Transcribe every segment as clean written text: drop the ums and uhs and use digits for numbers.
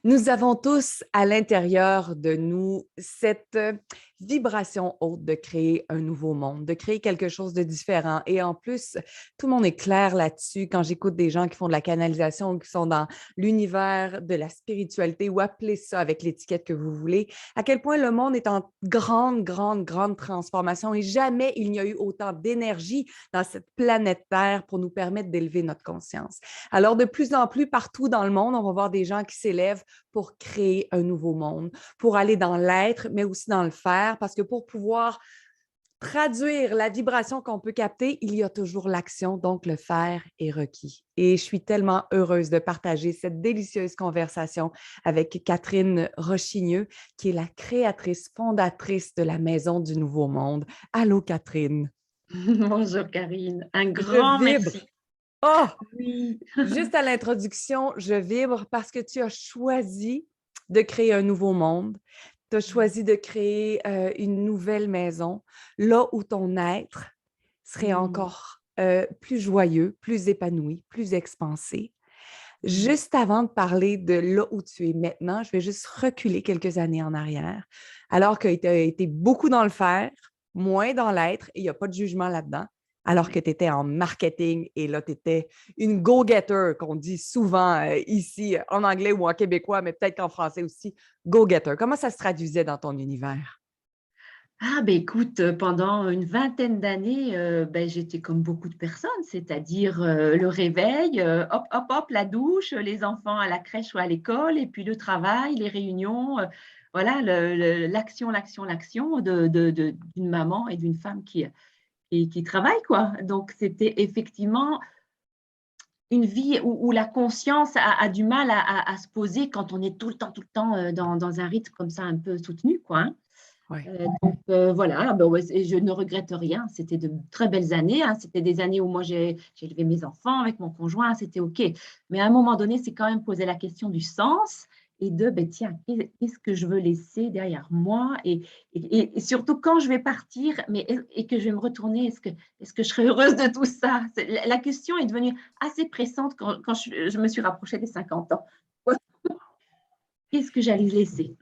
Nous avons tous à l'intérieur de nous cette vibration haute de créer un nouveau monde, de créer quelque chose de différent. Et en plus, tout le monde est clair là-dessus quand j'écoute des gens qui font de la canalisation ou qui sont dans l'univers de la spiritualité ou appelez ça avec l'étiquette que vous voulez, à quel point le monde est en grande, grande, grande transformation et jamais il n'y a eu autant d'énergie dans cette planète Terre pour nous permettre d'élever notre conscience. Alors, de plus en plus, partout dans le monde, on va voir des gens qui s'élèvent pour créer un nouveau monde, pour aller dans l'être, mais aussi dans le faire, parce que pour pouvoir traduire la vibration qu'on peut capter, il y a toujours l'action, donc le faire est requis. Et je suis tellement heureuse de partager cette délicieuse conversation avec Catherine Rochigneux, qui est la créatrice fondatrice de la Maison du Nouveau Monde. Allô, Catherine. Bonjour Karine, un Je grand vibre. merci. Oh, Oui. juste à l'introduction, je vibre parce que tu as choisi de créer un nouveau monde. Tu as choisi de créer une nouvelle maison, là où ton être serait Mmh, encore plus joyeux, plus épanoui, plus expansé. mmh. Juste avant de parler de là où tu es maintenant, je vais juste reculer quelques années en arrière, alors que tu as été beaucoup dans le faire, moins dans l'être, et il n'y a pas de jugement là-dedans, alors que Ouais. tu étais en marketing et là, tu étais une go-getter, qu'on dit souvent ici en anglais ou en québécois, mais peut-être qu'en français aussi, go-getter. Comment ça se traduisait dans ton univers? Ah ben écoute, pendant une vingtaine d'années, j'étais comme beaucoup de personnes, c'est-à-dire, le réveil, hop, hop, hop, la douche, les enfants à la crèche ou à l'école et puis le travail, les réunions, voilà l'action, l'action, l'action d'une maman et d'une femme qui travaille quoi. Donc c'était effectivement une vie où la conscience a du mal à se poser quand on est tout le temps, dans un rythme comme ça un peu soutenu, quoi, hein. Oui. Voilà, ouais, et je ne regrette rien. C'était de très belles années, hein. C'était des années où moi j'ai élevé mes enfants avec mon conjoint, c'était OK. Mais à un moment donné, c'est quand même poser la question du sens et de, beh, tiens, qu'est-ce que je veux laisser derrière moi? Et surtout quand je vais partir, mais et que je vais me retourner, est-ce que je serai heureuse de tout ça? C'est la question est devenue assez pressante quand je me suis rapprochée des 50 ans. Qu'est-ce que j'allais laisser?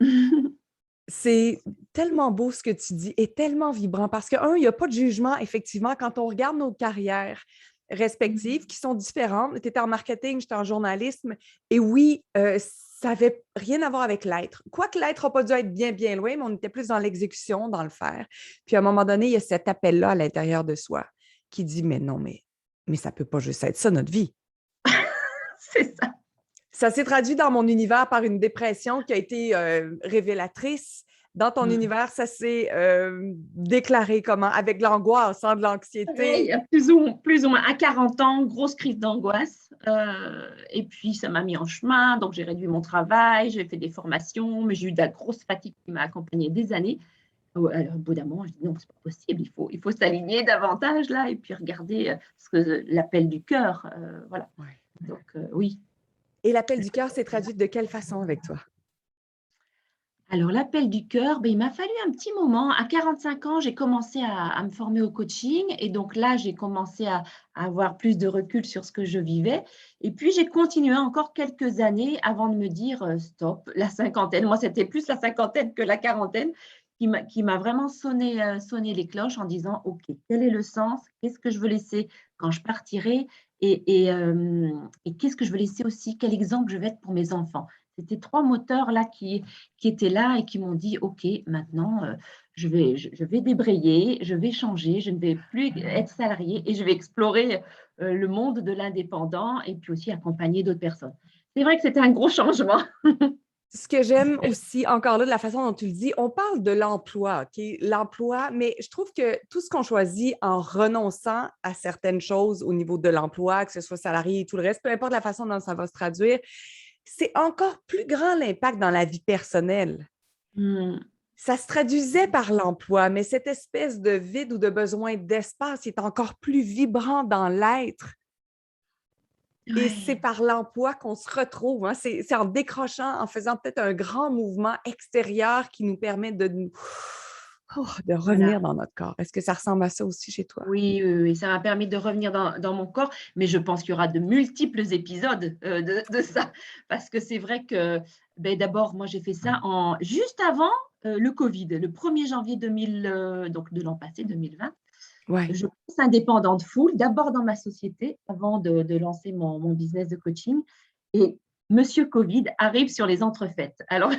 C'est tellement beau ce que tu dis et tellement vibrant parce que, un, il n'y a pas de jugement, effectivement, quand on regarde nos carrières respectives qui sont différentes. Tu étais en marketing, j'étais en journalisme. Et oui, ça n'avait rien à voir avec l'être. Quoique l'être n'a pas dû être bien, bien loin, mais on était plus dans l'exécution, dans le faire. Puis à un moment donné, il y a cet appel-là à l'intérieur de soi qui dit, mais non, mais ça ne peut pas juste être ça, notre vie. C'est ça. Ça s'est traduit dans mon univers par une dépression qui a été révélatrice. Dans ton Mmh. univers, ça s'est déclaré comment? Avec de l'angoisse, hein, de l'anxiété. Pareil, plus ou moins à 40 ans, grosse crise d'angoisse, et puis ça m'a mis en chemin, donc j'ai réduit mon travail, j'ai fait des formations, mais j'ai eu de la grosse fatigue qui m'a accompagnée des années. Alors au bout d'un moment, je dis: «Non, c'est pas possible, il faut s'aligner davantage là et puis regarder, ce que l'appel du cœur», voilà. Ouais. Donc oui. Et l'appel du cœur s'est traduit de quelle façon avec toi? Alors l'appel du cœur, il m'a fallu un petit moment. À 45 ans, j'ai commencé à me former au coaching et donc là, j'ai commencé à avoir plus de recul sur ce que je vivais et puis j'ai continué encore quelques années avant de me dire: «Stop, la cinquantaine». Moi, c'était plus la cinquantaine que la quarantaine qui m'a vraiment sonné les cloches en disant: «OK, quel est le sens? Qu'est-ce que je veux laisser quand je partirai? Et qu'est-ce que je veux laisser aussi? Quel exemple je vais être pour mes enfants?» C'était 3 moteurs là qui étaient là et qui m'ont dit: «OK, maintenant, je vais débrayer, je vais changer, je ne vais plus être salariée et je vais explorer, le monde de l'indépendant et puis aussi accompagner d'autres personnes». C'est vrai que c'était un gros changement. Ce que j'aime aussi, encore là, de la façon dont tu le dis, on parle de l'emploi, OK? L'emploi, mais je trouve que tout ce qu'on choisit en renonçant à certaines choses au niveau de l'emploi, que ce soit salarié et tout le reste, peu importe la façon dont ça va se traduire, c'est encore plus grand l'impact dans la vie personnelle. Mmh. Ça se traduisait par l'emploi, mais cette espèce de vide ou de besoin d'espace est encore plus vibrant dans l'être. Et c'est Ouais. par l'emploi qu'on se retrouve, hein. C'est en décrochant, en faisant peut-être un grand mouvement extérieur qui nous permet de nous de revenir Voilà. dans notre corps. Est-ce que ça ressemble à ça aussi chez toi? Oui, oui, oui, ça m'a permis de revenir dans mon corps, mais je pense qu'il y aura de multiples épisodes, de ça. Parce que c'est vrai que, beh, d'abord, moi, j'ai fait ça en juste avant, le covid, le 1er janvier 2000, donc de l'an passé, 2020. Ouais. Je pense indépendante full, d'abord dans ma société avant de lancer mon business de coaching et monsieur covid arrive sur les entrefaites. Alors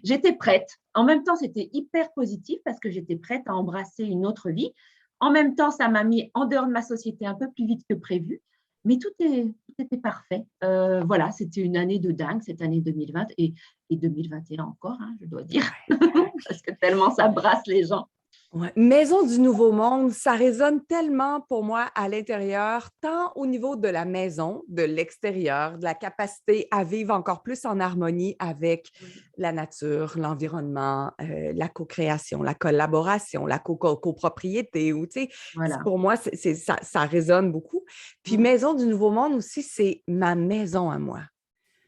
j'étais prête. En même temps, c'était hyper positif parce que j'étais prête à embrasser une autre vie. En même temps, ça m'a mis en dehors de ma société un peu plus vite que prévu, mais tout était parfait. Voilà, c'était une année de dingue, cette année 2020 et 2021 encore, hein, je dois dire, parce que tellement ça brasse les gens. Ouais. Maison du Nouveau Monde, ça résonne tellement pour moi à l'intérieur, tant au niveau de la maison, de l'extérieur, de la capacité à vivre encore plus en harmonie avec Oui, la nature, l'environnement, la co-création, la collaboration, la copropriété. Ou, tu sais, voilà. pour moi, ça résonne beaucoup. Puis Mmh. Maison du Nouveau Monde aussi, c'est ma maison à moi.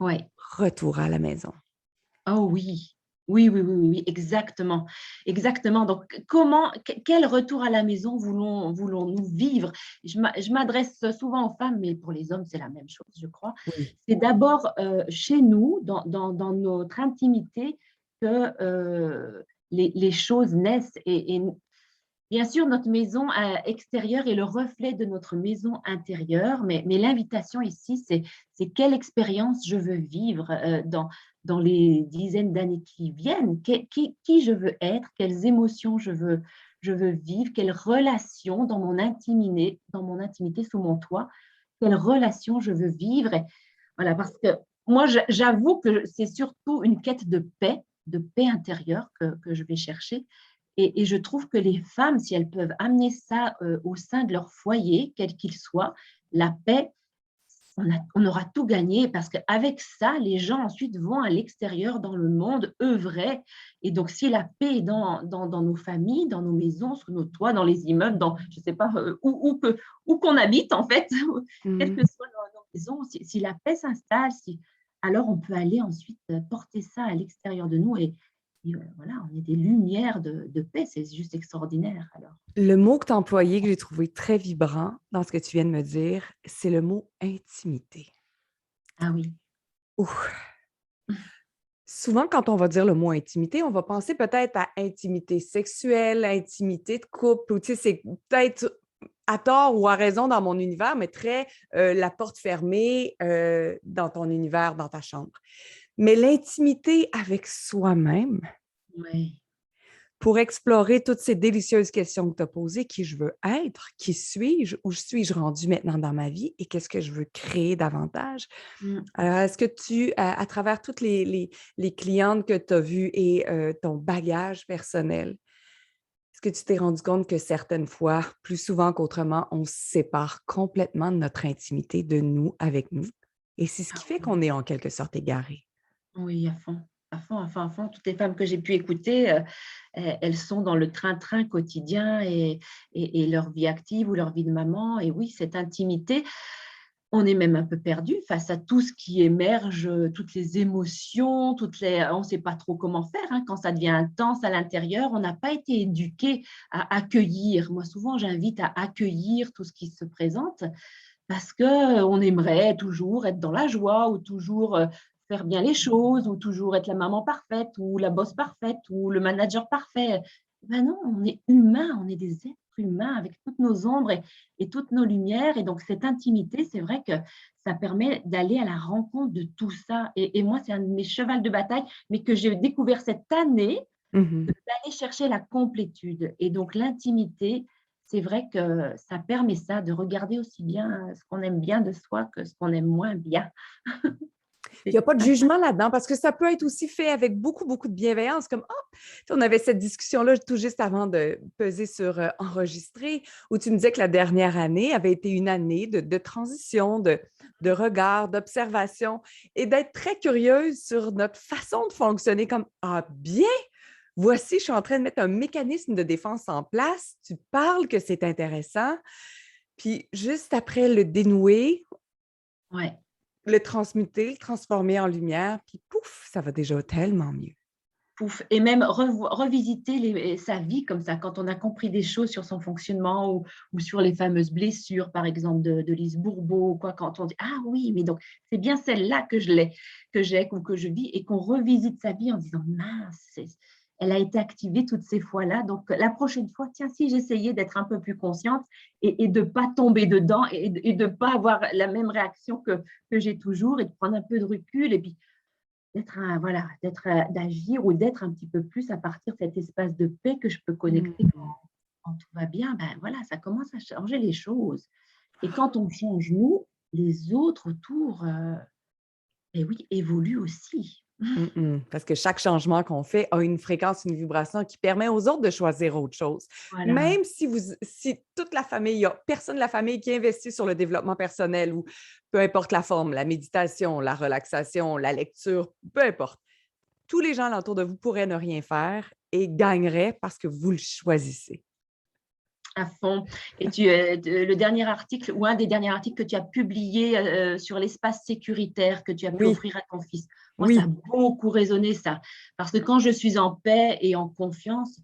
Ouais. Retour à la maison. Oh oui. Oui, oui, oui, oui, oui, exactement, exactement. Donc comment quel retour à la maison voulons-nous vivre? Je m'adresse souvent aux femmes, mais pour les hommes, c'est la même chose, je crois. Oui. C'est d'abord, chez nous, dans notre intimité que, les choses naissent et bien sûr, notre maison, extérieure est le reflet de notre maison intérieure, mais l'invitation ici, c'est quelle expérience je veux vivre, dans les dizaines d'années qui viennent? Qui je veux être? Quelles émotions je veux vivre? Quelles relations dans mon intimité sous mon toit, quelles relations je veux vivre? Et voilà, parce que moi, j'avoue que c'est surtout une quête de paix intérieure que je vais chercher et je trouve que les femmes, si elles peuvent amener ça, au sein de leur foyer, quel qu'il soit, la paix, on aura tout gagné parce qu'avec ça, les gens ensuite vont à l'extérieur dans le monde œuvrer et donc si la paix est dans nos familles, dans nos maisons, sous nos toits, dans les immeubles, dans je ne sais pas, où qu'on habite en fait, quelles Mhm. que soient nos maisons, si la paix s'installe, si alors on peut aller ensuite, porter ça à l'extérieur de nous et voilà, on est des lumières de paix, c'est juste extraordinaire alors. Le mot que tu as employé, que j'ai trouvé très vibrant dans ce que tu viens de me dire, c'est le mot intimité. Ah oui. Ouh. Souvent, quand on va dire le mot intimité, on va penser peut-être à intimité sexuelle, intimité de couple, ou tu sais, c'est peut-être à tort ou à raison dans mon univers, mais très la porte fermée dans ton univers, dans ta chambre. Mais l'intimité avec soi-même, Ouais. pour explorer toutes ces délicieuses questions que tu as posées, qui je veux être, qui suis-je, où suis-je rendu maintenant dans ma vie et qu'est-ce que je veux créer davantage. Mmh. Alors, est-ce que tu, à travers toutes les clientes que tu as vues et ton bagage personnel, est-ce que tu t'es rendu compte que certaines fois, plus souvent qu'autrement, on se sépare complètement de notre intimité, de nous avec nous? Et c'est ce qui Ah fait qu'on oui. est en quelque sorte égaré. Oui, à fond, à fond, à fond, à fond. Toutes les femmes que j'ai pu écouter, elles sont dans le train-train quotidien et leur vie active ou leur vie de maman et oui, cette intimité, on est même un peu perdu face à tout ce qui émerge, toutes les émotions, on ne sait pas trop comment faire, hein, quand ça devient intense à l'intérieur. On n'a pas été éduqué à accueillir. Moi, souvent, j'invite à accueillir tout ce qui se présente parce qu'on aimerait toujours être dans la joie ou toujours, faire bien les choses ou toujours être la maman parfaite ou la boss parfaite ou le manager parfait. Ben non, on est humain, on est des êtres humains avec toutes nos ombres et toutes nos lumières et donc cette intimité, c'est vrai que ça permet d'aller à la rencontre de tout ça et moi, c'est un de mes chevals de bataille, mais que j'ai découvert cette année, Mhm. d'aller chercher la complétude et donc l'intimité, c'est vrai que ça permet ça, de regarder aussi bien, ce qu'on aime bien de soi que ce qu'on aime moins bien. Il n'y C'est a pas de assez jugement là-dedans parce que ça peut être aussi fait avec beaucoup, beaucoup de bienveillance, comme ah, tu sais, on avait cette discussion-là tout juste avant de peser sur enregistrer, où tu me disais que la dernière année avait été une année de transition, de regard, d'observation et d'être très curieuse sur notre façon de fonctionner comme ah, bien, voici, je suis en train de mettre un mécanisme de défense en place, tu parles que c'est intéressant, puis juste après le dénouer, ouais. le transmuter, le transformer en lumière, puis pouf, ça va déjà tellement mieux. pouf, et même revisiter sa vie comme ça, quand on a compris des choses sur son fonctionnement ou sur les fameuses blessures, par exemple, de Lise Bourbeau, ou quoi, quand on dit: «Ah oui, mais donc c'est bien celle-là que j'ai ou que je vis», et qu'on revisite sa vie en disant: «Mince, elle a été activée toutes ces fois-là, donc la prochaine fois, tiens, si j'essayais d'être un peu plus consciente et de ne pas tomber dedans et de ne pas avoir la même réaction que j'ai toujours, et de prendre un peu de recul et puis voilà, d'agir ou d'être un petit peu plus à partir de cet espace de paix que je peux connecter Mmh. quand tout va bien, ben voilà, ça commence à changer les choses. Et quand on change nous, les autres autour, et oui, évoluent aussi. Mmh mh. Parce que chaque changement qu'on fait a une fréquence, une vibration qui permet aux autres de choisir autre chose. Voilà. Même si toute la famille, il y a personne de la famille qui investit sur le développement personnel ou peu importe la forme, la méditation, la relaxation, la lecture, peu importe. Tous les gens alentour de vous pourraient ne rien faire et gagneraient parce que vous le choisissez. À fond. Et le dernier article ou un des derniers articles que tu as publié, sur l'espace sécuritaire que tu as pu Oui, offrir à ton fils. Moi, ça a oui. beaucoup résonné ça, parce que quand je suis en paix et en confiance,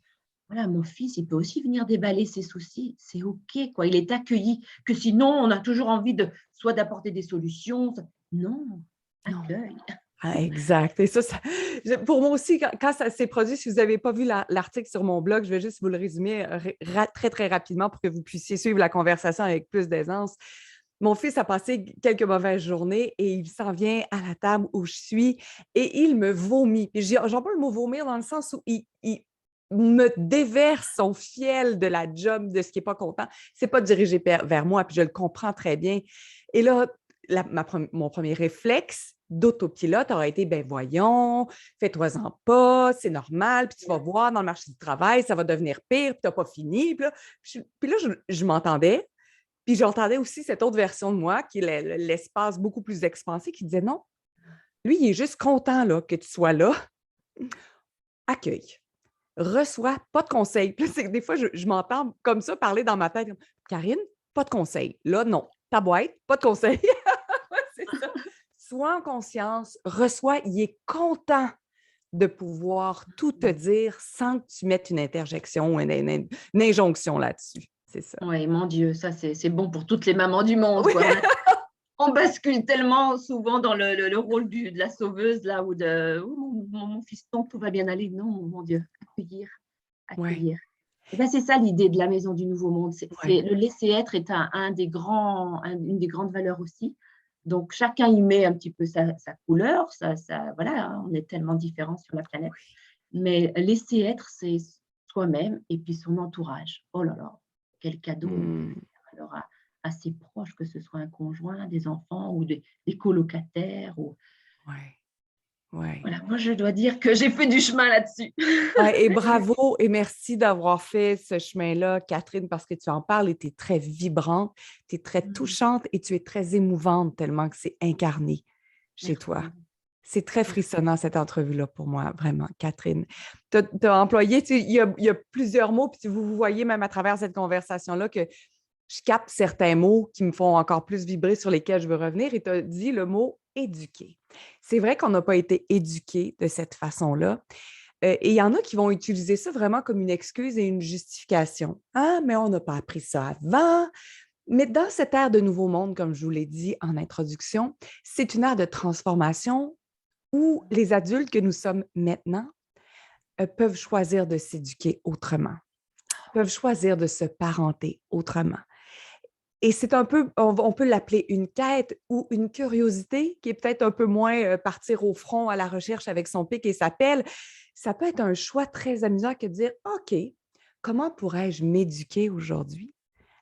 voilà, mon fils, il peut aussi venir déballer ses soucis. C'est OK, quoi. Il est accueilli, que sinon on a toujours envie soit d'apporter des solutions, non, Non. accueil. Ah, exact et ça pour moi aussi, quand ça s'est produit, si vous n'avez pas vu l'article sur mon blog, je vais juste vous le résumer, très, très rapidement pour que vous puissiez suivre la conversation avec plus d'aisance. Mon fils a passé quelques mauvaises journées et il s'en vient à la table où je suis et il me vomit. Puis j'emploie le mot vomir dans le sens où il me déverse son fiel de la job, de ce qui est pas content. C'est pas dirigé vers moi, puis je le comprends très bien et là, mon premier réflexe d'autopilote aurait été: «Ben voyons, fais-toi-en pas, c'est normal, puis tu vas voir dans le marché du travail, ça va devenir pire, puis tu as pas fini». Puis là, je m'entendais, puis j'entendais aussi cette autre version de moi qui est l'espace beaucoup plus expansé qui disait: «Non, lui, il est juste content là, que tu sois là. Accueille, reçois, pas de conseils». Puis là, c'est que des fois, je m'entends comme ça parler dans ma tête: «Karine, pas de conseils. Là, non. Ta boîte, pas de conseils». Ouais, c'est ça. Sois en conscience, reçois, il est content de pouvoir tout te dire sans que tu mettes une interjection ou une injonction là-dessus. C'est ça. Oui, mon Dieu, ça c'est bon pour toutes les mamans du monde, Oui. quoi. On bascule tellement souvent dans le rôle de la sauveuse là ou de: «Oh mon fiston, tout va bien aller». Non, mon Dieu, accueillir, Ouais, accueillir. Et ben, c'est ça l'idée de la maison du Nouveau Monde, c'est ouais. le laisser être est une des grandes valeurs aussi. Donc chacun y met un petit peu sa couleur, voilà, hein, on est tellement différents sur la planète. Mais laisser être, c'est soi-même et puis son entourage. Oh là là, quel cadeau on peut Mmh. faire alors à ses proches, que ce soit un conjoint, des enfants ou des colocataires ou Ouais, ouais. voilà, moi je dois dire que j'ai fait du chemin là-dessus. Ouais et bravo et merci d'avoir fait ce chemin-là, Catherine, parce que tu en parles et tu es très vibrante, tu es très Mmh, touchante et tu es très émouvante tellement que c'est incarné chez toi. merci, C'est très merci. frissonnant cette entrevue-là pour moi, vraiment, Catherine. Tu as employé, tu sais, il y a plusieurs mots, puis vous voyez même à travers cette conversation-là que je capte certains mots qui me font encore plus vibrer, sur lesquels je veux revenir et tu as dit le mot «éduquer». C'est vrai qu'on n'a pas été éduqués de cette façon-là. Et il y en a qui vont utiliser ça vraiment comme une excuse et une justification. «Ah, mais on n'a pas appris ça avant». Mais dans cette ère de nouveau monde, comme je vous l'ai dit en introduction, c'est une ère de transformation où les adultes que nous sommes maintenant, peuvent choisir de s'éduquer autrement, peuvent choisir de se parenter autrement. Et c'est un peu, on peut l'appeler une quête ou une curiosité qui est peut-être un peu moins, partir au front à la recherche avec son pic et sa pelle. Ça peut être un choix très amusant que de dire: «OK, comment pourrais-je m'éduquer aujourd'hui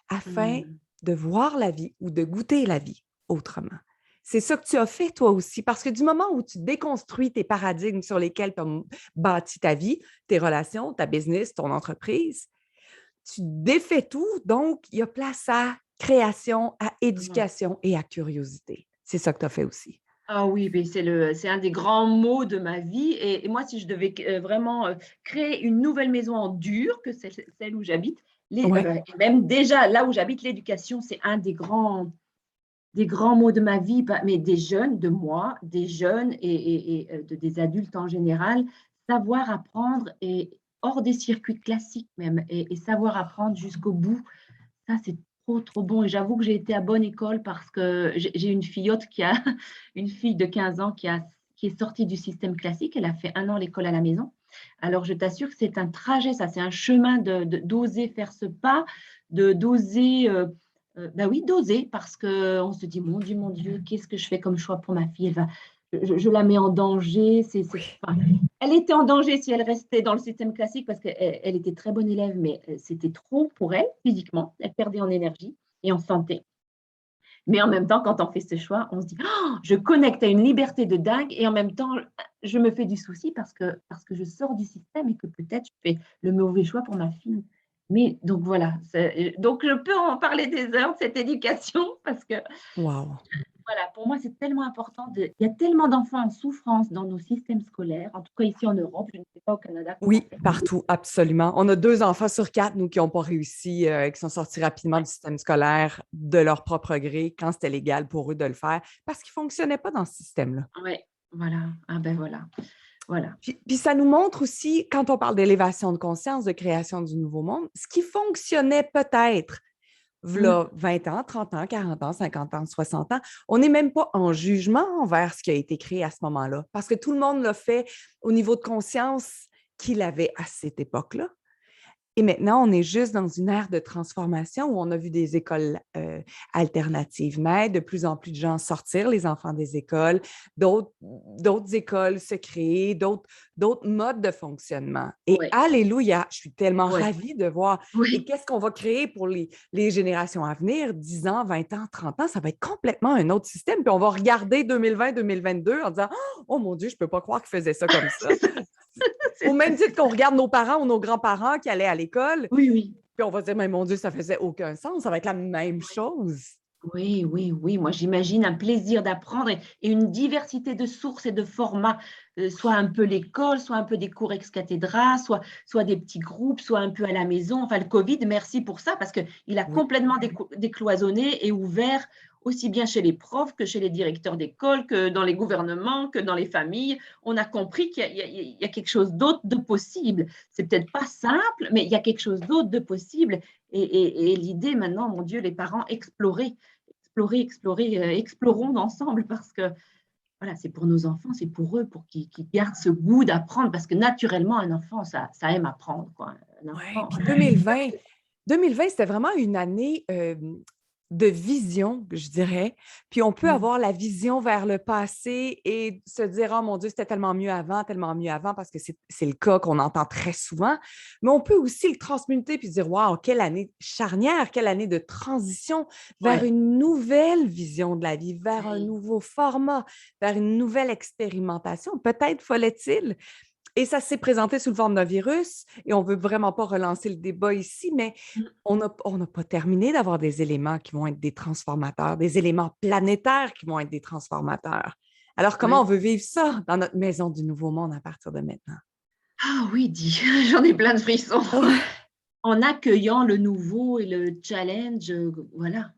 afin Mmh. de voir la vie ou de goûter la vie autrement?» C'est ça que tu as fait toi aussi, parce que du moment où tu déconstruis tes paradigmes sur lesquels tu as bâti ta vie, tes relations, ta business, ton entreprise, tu défais tout, donc il y a place à création, à Mmh. éducation et à curiosité. C'est ça que tu as fait aussi. Ah oui, mais c'est un des grands mots de ma vie et moi, si je devais vraiment, créer une nouvelle maison en dur que celle où j'habite, Ouais. bah, et même déjà là où j'habite, l'éducation, c'est un des grands mots de ma vie, mais des jeunes, de moi, des jeunes et des adultes en général. savoir apprendre et hors des circuits classiques même et savoir apprendre jusqu'au bout, ça, c'est trop, trop bon et j'avoue que j'ai été à bonne école parce que j'ai une fillotte qui a une fille de 15 ans qui est sortie du système classique. Elle a fait 1 an l'école à la maison. Alors, je t'assure que c'est un trajet, ça, c'est un chemin d'oser faire ce pas, d'oser, bah oui, d'oser parce qu'on se dit: mon Dieu, qu'est-ce que je fais comme choix pour ma fille? Elle va je la mets en danger, enfin, elle était en danger si elle restait dans le système classique parce qu'elle était très bonne élève, mais c'était trop pour elle physiquement. Elle perdait en énergie et en santé. Mais en même temps, quand on fait ce choix, on se dit: «Oh, je connecte à une liberté de dingue et en même temps, je me fais du souci parce que je sors du système et que peut-être je fais le mauvais choix pour ma fille». Mais donc voilà, donc je peux en parler des heures de cette éducation parce que Wow! voilà, pour moi, c'est tellement important de il y a tellement d'enfants en souffrance dans nos systèmes scolaires, en tout cas ici en Europe, je ne sais pas au Canada comment Oui, c'est. partout, absolument. On a 2 enfants sur 4, nous, qui n'ont pas réussi, qui sont sortis rapidement Ouais, du système scolaire de leur propre gré quand c'était légal pour eux de le faire parce qu'ils ne fonctionnaient pas dans ce système-là. ouais, voilà. Ah ben voilà, voilà. Puis ça nous montre aussi, quand on parle d'élévation de conscience, de création du nouveau monde, ce qui fonctionnait peut-être Mmh, v'là 20 ans, 30 ans, 40 ans, 50 ans, 60 ans. On n'est même pas en jugement envers ce qui a été créé à ce moment-là parce que tout le monde l'a fait au niveau de conscience qu'il avait à cette époque-là. Et maintenant, on est juste dans une ère de transformation où on a vu des écoles alternatives naître, de plus en plus de gens sortir les enfants des écoles, d'autres écoles se créer, d'autres modes de fonctionnement. Et ouais, alléluia, je suis tellement ouais, ravie de voir. Et oui. qu'est-ce qu'on va créer pour les générations à venir, 10 ans, 20 ans, 30 ans, ça va être complètement un autre système. Puis on va regarder 2020, 2022 en disant, oh mon Dieu, je ne peux pas croire qu'ils faisaient ça comme ça. C'est ça, Au c'est ça. même titre qu'on regarde nos parents ou nos grands-parents qui allaient à l'école, Oui, oui. puis on va se dire, mais mon Dieu, ça faisait aucun sens, ça va être la même chose. Oui, oui, oui. Moi, j'imagine un plaisir d'apprendre et une diversité de sources et de formats, soit un peu l'école, soit un peu des cours ex cathedra, soit des petits groupes, soit un peu à la maison. Enfin, le covid, merci pour ça parce qu'il a Oui, complètement décloisonné et ouvert aussi bien chez les profs que chez les directeurs d'école, que dans les gouvernements, que dans les familles. On a compris qu'il y a quelque chose d'autre de possible. C'est peut-être pas simple, mais il y a quelque chose d'autre de possible et l'idée maintenant, mon Dieu, les parents explorer, explorons ensemble parce que voilà, c'est pour nos enfants, c'est pour eux, pour qu'ils gardent ce goût d'apprendre parce que naturellement, un enfant, ça aime apprendre, quoi. Un oui. enfant, Puis 2020, 2020, c'était vraiment une année de vision, je dirais. Puis on peut mmh, avoir la vision vers le passé et se dire, oh mon Dieu, c'était tellement mieux avant, parce que c'est le cas qu'on entend très souvent. Mais on peut aussi le transmuter puis dire, waouh, quelle année charnière, quelle année de transition vers ouais, une nouvelle vision de la vie, vers un oui, nouveau format, vers une nouvelle expérimentation. Peut-être fallait-il. Et ça s'est présenté sous le forme d'un virus et on ne veut vraiment pas relancer le débat ici, mais mmh, on n'a pas terminé d'avoir des éléments qui vont être des transformateurs, des éléments planétaires qui vont être des transformateurs. Alors, comment on ouais. veut vivre ça dans notre maison du Nouveau Monde à partir de maintenant? Ah oui, dis, j'en ai plein de frissons. En accueillant le nouveau et le challenge, voilà,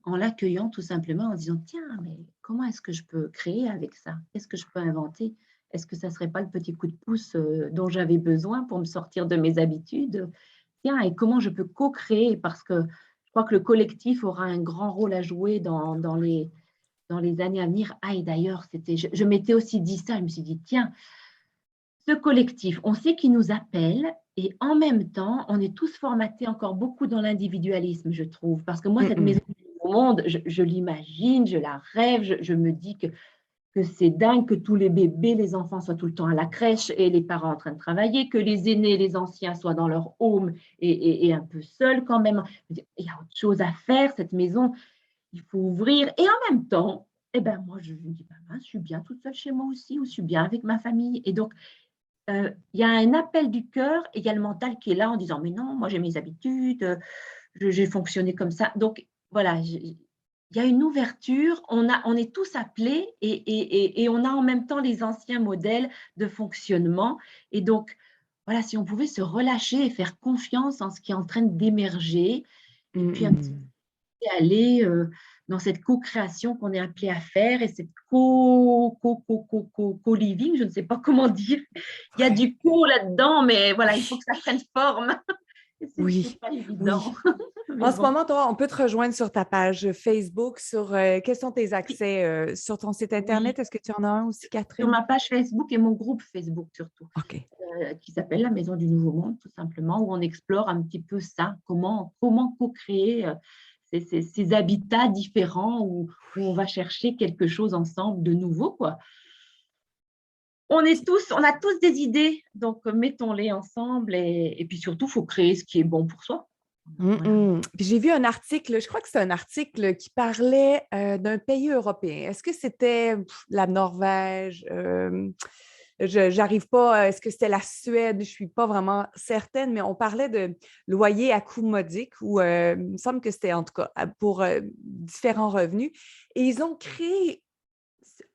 en l'accueillant tout simplement en disant: «Tiens, mais comment est-ce que je peux créer avec ça? Qu'est-ce que je peux inventer? Est-ce que ça ne serait pas le petit coup de pouce, dont j'avais besoin pour me sortir de mes habitudes? Tiens, et comment je peux co-créer?» parce que je crois que le collectif aura un grand rôle à jouer dans les années à venir. Ah et d'ailleurs, c'était je m'étais aussi dit ça, je me suis dit: «Tiens, ce collectif, on sait qu'il nous appelle et en même temps, on est tous formatés encore beaucoup dans l'individualisme, je trouve. Parce que moi, Mm cette maison -mm. du nouveau monde, je l'imagine, je la rêve, je me dis que c'est dingue que tous les bébés, les enfants soient tout le temps à la crèche et les parents en train de travailler, que les aînés, les anciens soient dans leur home et un peu seuls quand même. Il y a autre chose à faire, cette maison, il faut ouvrir. Et en même temps, eh ben, moi, je me dis, bah, mince, je suis bien toute seule chez moi aussi, ou je suis bien avec ma famille. Et donc, il y a un appel du cœur et il y a le mental qui est là en disant: «Mais non, moi j'ai mes habitudes, j'ai fonctionné comme ça». Donc voilà, il y a une ouverture, on est tous appelés et on a en même temps les anciens modèles de fonctionnement et donc voilà, si on pouvait se relâcher et faire confiance en ce qui est en train d'émerger et Mm puis un petit -mm. peu aller, dans cette co-création qu'on est appelé à faire et cette co-living, je ne sais pas comment dire. Il y a Ouais. du co là-dedans, mais voilà, il faut Oui, que ça prenne forme. Et c'est oui, pas évident, oui. mais En ce bon. moment, toi, on peut te rejoindre sur ta page Facebook. Quels sont tes accès sur ton site Oui, Internet? Est-ce que tu en as un aussi, sur Catherine? ma page Facebook et mon groupe Facebook surtout, OK. qui s'appelle La Maison du Nouveau Monde, tout simplement, où on explore un petit peu ça, comment co-créer ces habitats différents où on va chercher quelque chose ensemble de nouveau, quoi. On a tous des idées, donc mettons-les ensemble et puis surtout, il faut créer ce qui est bon pour soi. Voilà. Puis j'ai vu un article, je crois que c'est un article qui parlait d'un pays européen. Est-ce que c'était la Norvège? J'arrive pas, est-ce que c'était la Suède? Je ne suis pas vraiment certaine, mais on parlait de loyer à coût modique ou il me semble que c'était en tout cas pour différents revenus. Et ils ont créé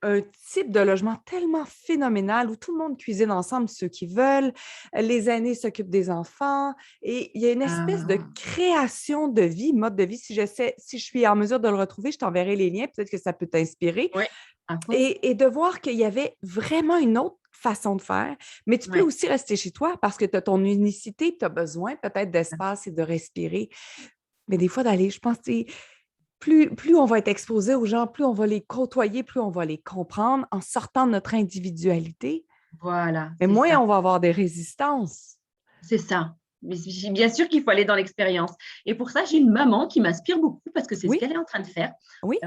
un type de logement tellement phénoménal où tout le monde cuisine ensemble, ceux qui veulent, les aînés s'occupent des enfants et il y a une espèce de Ah, création de vie, mode de vie. Si je suis en mesure de le retrouver, je t'enverrai les liens, peut-être que ça peut t'inspirer. ouais, à fond. Et de voir qu'il y avait vraiment une autre façon de faire, mais tu peux Ouais, aussi rester chez toi parce que tu as ton unicité, tu as besoin peut-être ça. d'espace et de respirer. Mais des fois, d'aller, je pense, plus on va être exposé aux gens, plus on va les côtoyer, plus on va les comprendre en sortant de notre individualité, Voilà, mais c'est moins ça. on va avoir des résistances. C'est ça. Mais bien sûr qu'il faut aller dans l'expérience. Et pour ça, j'ai une maman qui m'inspire beaucoup parce que c'est ce Oui, qu'elle est en train de faire. oui.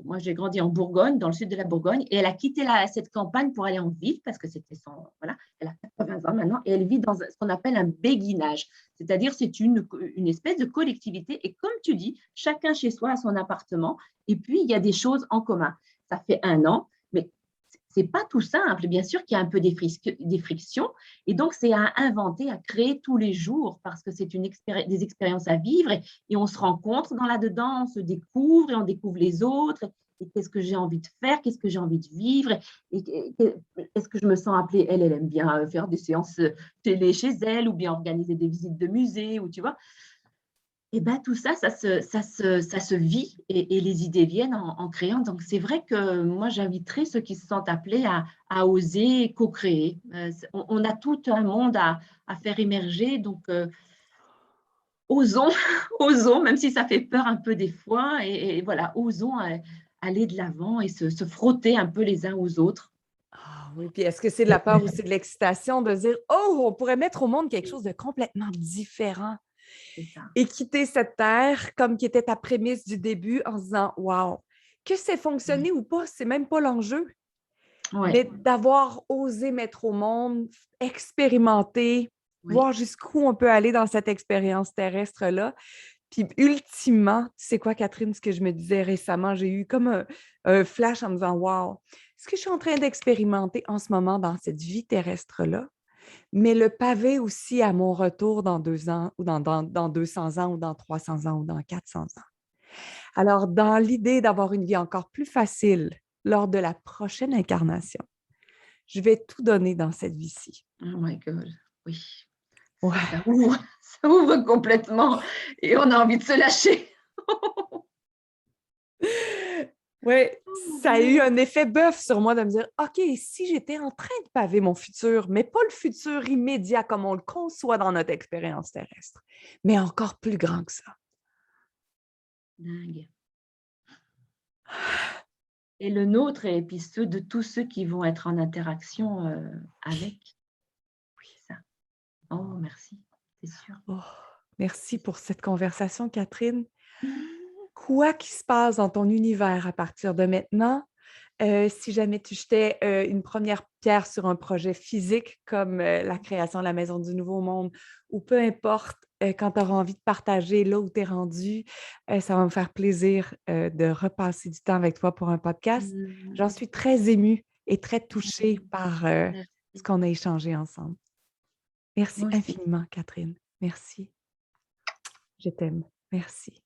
Moi, j'ai grandi en Bourgogne, dans le sud de la Bourgogne, et elle a quitté cette campagne pour aller en ville parce que c'était son. Voilà, elle a 80 ans maintenant et elle vit dans ce qu'on appelle un béguinage. C'est-à-dire, c'est une espèce de collectivité. Et comme tu dis, chacun chez soi a son appartement. Et puis, il y a des choses en commun. Ça fait 1 an, mais c'est pas tout simple. Bien sûr qu'il y a un peu des frictions, et donc c'est à inventer, à créer tous les jours parce que c'est des expériences à vivre et on se rencontre dans là-dedans, on se découvre et on découvre les autres. Et qu'est-ce que j'ai envie de faire, qu'est-ce que j'ai envie de vivre, est-ce que je me sens appelée, elle aime bien faire des séances télé chez elle ou bien organiser des visites de musées ou tu vois. Et ben tout ça, ça se vit et les idées viennent en créant. Donc, c'est vrai que moi, j'inviterais ceux qui se sentent appelés à oser co-créer. On a tout un monde à faire émerger. Donc, osons, osons, même si ça fait peur un peu des fois. Et voilà, osons aller de l'avant et se frotter un peu les uns aux autres. Ah oui, puis est-ce que c'est de la peur aussi de l'excitation de dire: «Oh, on pourrait mettre au monde quelque Oui, chose de complètement différent» c'est ça. et quitter cette terre comme qui était ta prémisse du début en se disant: «Wow, que c'est Oui, fonctionné ou pas, c'est même pas l'enjeu». ouais, Mais d'avoir osé mettre au monde, expérimenter, oui. voir jusqu'où on peut aller dans cette expérience terrestre-là. Puis ultimement, tu sais quoi, Catherine, ce que je me disais récemment, j'ai eu comme un flash en me disant, wow, ce que je suis en train d'expérimenter en ce moment dans cette vie terrestre-là, mais le pavé aussi à mon retour dans 2 ans ou dans 200 ans ou dans 300 ans ou dans 400 ans. Alors, dans l'idée d'avoir une vie encore plus facile lors de la prochaine incarnation, je vais tout donner dans cette vie-ci. Oh my God. Oui, ça Ouais. ouvre, ça ouvre complètement et on a envie de se lâcher. Oui, Oh mon ça a eu Dieu! un effet bœuf sur moi de me dire, OK, si j'étais en train de paver mon futur, mais pas le futur immédiat comme on le conçoit dans notre expérience terrestre, mais encore plus grand que ça. Dingue. Et le nôtre et puis ceux de tous ceux qui vont être en interaction, avec. C'est ça. Oh merci, c'est sûr. Oh, merci pour cette conversation, Catherine. Mmh. Quoi qu'il se passe dans ton univers à partir de maintenant, si jamais tu jetais une première pierre sur un projet physique comme la création de la Maison du Nouveau Monde ou peu importe, quand tu auras envie de partager là où tu es rendu, ça va me faire plaisir de repasser du temps avec toi pour un podcast. J'en Mmh. suis très émue et très touchée Mmh. par ce Merci. qu'on a échangé ensemble. Merci Moi aussi. infiniment, Catherine. Merci. Je t'aime. Merci.